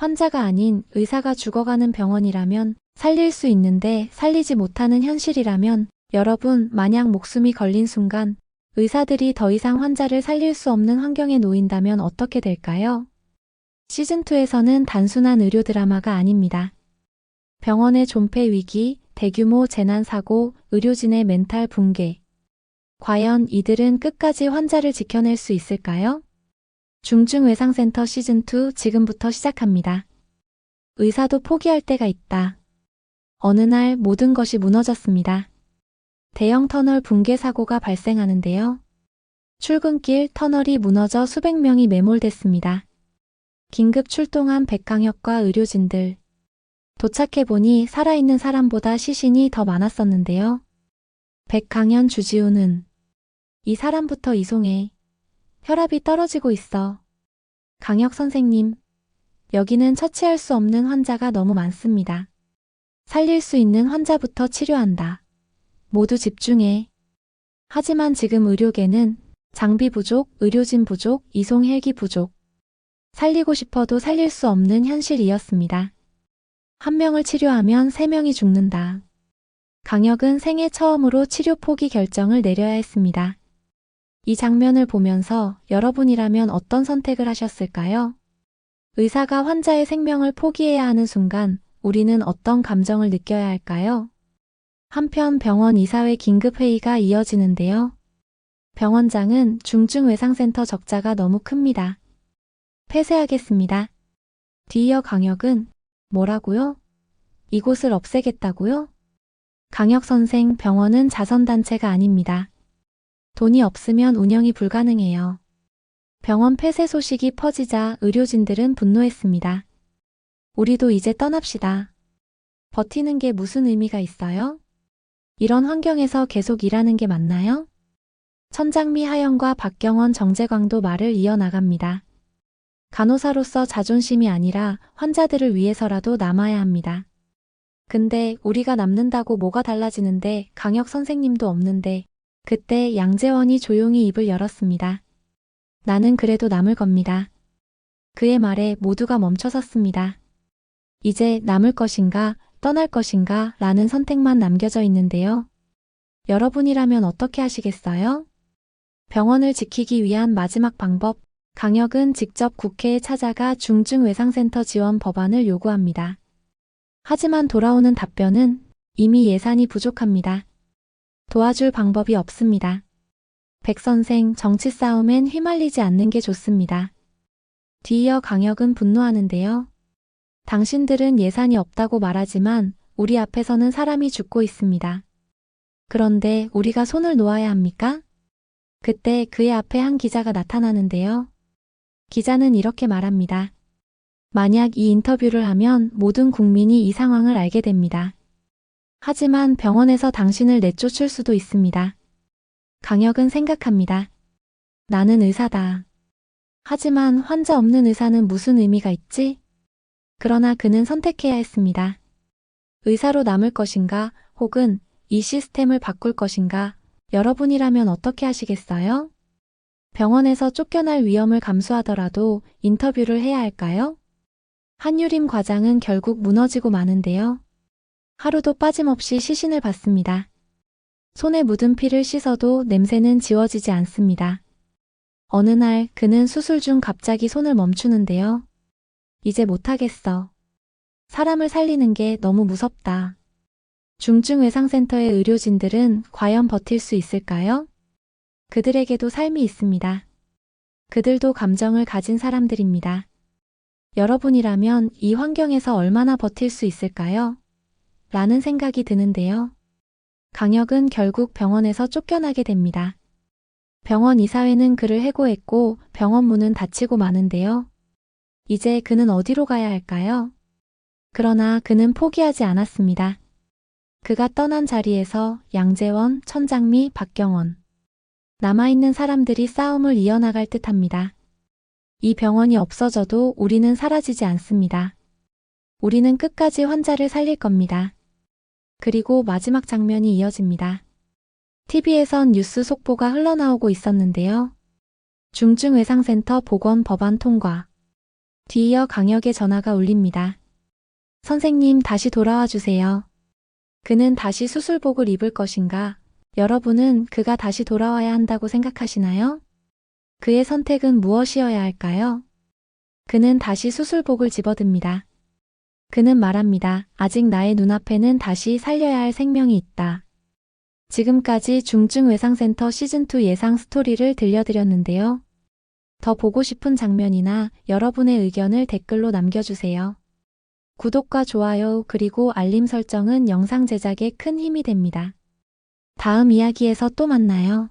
환자가 아닌 의사가 죽어가는 병원이라면, 살릴 수 있는데 살리지 못하는 현실이라면, 여러분, 만약 목숨이 걸린 순간 의사들이 더 이상 환자를 살릴 수 없는 환경에 놓인다면 어떻게 될까요? 시즌2에서는 단순한 의료 드라마가 아닙니다. 병원의 존폐 위기, 대규모 재난 사고, 의료진의 멘탈 붕괴. 과연 이들은 끝까지 환자를 지켜낼 수 있을까요? 중증외상센터 시즌2 지금부터 시작합니다. 의사도 포기할 때가 있다. 어느 날 모든 것이 무너졌습니다. 대형 터널 붕괴 사고가 발생하는데요. 출근길 터널이 무너져 수백 명이 매몰됐습니다. 긴급 출동한 백강혁과 의료진들. 도착해보니 살아있는 사람보다 시신이 더 많았었는데요. 백강현, 주지우는 이 사람부터 이송해. 혈압이 떨어지고 있어. 강혁 선생님, 여기는 처치할 수 없는 환자가 너무 많습니다. 살릴 수 있는 환자부터 치료한다. 모두 집중해. 하지만 지금 의료계는 장비 부족, 의료진 부족, 이송 헬기 부족. 살리고 싶어도 살릴 수 없는 현실이었습니다. 한 명을 치료하면 3명이 죽는다. 강혁은 생애 처음으로 치료 포기 결정을 내려야 했습니다. 이 장면을 보면서 여러분이라면 어떤 선택을 하셨을까요? 의사가 환자의 생명을 포기해야 하는 순간 우리는 어떤 감정을 느껴야 할까요? 한편 병원 이사회 긴급회의가 이어지는데요. 병원장은 중증외상센터 적자가 너무 큽니다. 폐쇄하겠습니다. 뒤이어 강혁은 뭐라고요? 이곳을 없애겠다고요? 강혁 선생, 병원은 자선단체가 아닙니다. 돈이 없으면 운영이 불가능해요. 병원 폐쇄 소식이 퍼지자 의료진들은 분노했습니다. 우리도 이제 떠납시다. 버티는 게 무슨 의미가 있어요? 이런 환경에서 계속 일하는 게 맞나요? 천장미 하영과 박경원, 정재광도 말을 이어나갑니다. 간호사로서 자존심이 아니라 환자들을 위해서라도 남아야 합니다. 근데 우리가 남는다고 뭐가 달라지는데 강혁 선생님도 없는데. 그때 양재원이 조용히 입을 열었습니다. 나는 그래도 남을 겁니다. 그의 말에 모두가 멈춰섰습니다. 이제 남을 것인가 떠날 것인가 라는 선택만 남겨져 있는데요. 여러분이라면 어떻게 하시겠어요? 병원을 지키기 위한 마지막 방법. 강혁은 직접 국회에 찾아가 중증외상센터 지원 법안을 요구합니다. 하지만 돌아오는 답변은 이미 예산이 부족합니다. 도와줄 방법이 없습니다. 백 선생, 정치 싸움엔 휘말리지 않는 게 좋습니다. 뒤이어 강혁은 분노하는데요. 당신들은 예산이 없다고 말하지만 우리 앞에서는 사람이 죽고 있습니다. 그런데 우리가 손을 놓아야 합니까? 그때 그의 앞에 한 기자가 나타나는데요. 기자는 이렇게 말합니다. 만약 이 인터뷰를 하면 모든 국민이 이 상황을 알게 됩니다. 하지만 병원에서 당신을 내쫓을 수도 있습니다. 강혁은 생각합니다. 나는 의사다. 하지만 환자 없는 의사는 무슨 의미가 있지? 그러나 그는 선택해야 했습니다. 의사로 남을 것인가 혹은 이 시스템을 바꿀 것인가? 여러분이라면 어떻게 하시겠어요? 병원에서 쫓겨날 위험을 감수하더라도 인터뷰를 해야 할까요? 한유림 과장은 결국 무너지고 마는데요. 하루도 빠짐없이 시신을 봤습니다. 손에 묻은 피를 씻어도 냄새는 지워지지 않습니다. 어느 날 그는 수술 중 갑자기 손을 멈추는데요. 이제 못하겠어. 사람을 살리는 게 너무 무섭다. 중증외상센터의 의료진들은 과연 버틸 수 있을까요? 그들에게도 삶이 있습니다. 그들도 감정을 가진 사람들입니다. 여러분이라면 이 환경에서 얼마나 버틸 수 있을까요? 라는 생각이 드는데요. 강혁은 결국 병원에서 쫓겨나게 됩니다. 병원 이사회는 그를 해고했고 병원 문은 닫히고 마는데요. 이제 그는 어디로 가야 할까요? 그러나 그는 포기하지 않았습니다. 그가 떠난 자리에서 양재원, 천장미, 박경원. 남아있는 사람들이 싸움을 이어나갈 듯합니다. 이 병원이 없어져도 우리는 사라지지 않습니다. 우리는 끝까지 환자를 살릴 겁니다. 그리고 마지막 장면이 이어집니다. TV에선 뉴스 속보가 흘러나오고 있었는데요. 중증외상센터 복원 법안 통과. 뒤이어 강혁의 전화가 울립니다. 선생님, 다시 돌아와 주세요. 그는 다시 수술복을 입을 것인가? 여러분은 그가 다시 돌아와야 한다고 생각하시나요? 그의 선택은 무엇이어야 할까요? 그는 다시 수술복을 집어듭니다. 그는 말합니다. 아직 나의 눈앞에는 다시 살려야 할 생명이 있다. 지금까지 중증외상센터 시즌2 예상 스토리를 들려드렸는데요. 더 보고 싶은 장면이나 여러분의 의견을 댓글로 남겨주세요. 구독과 좋아요 그리고 알림 설정은 영상 제작에 큰 힘이 됩니다. 다음 이야기에서 또 만나요.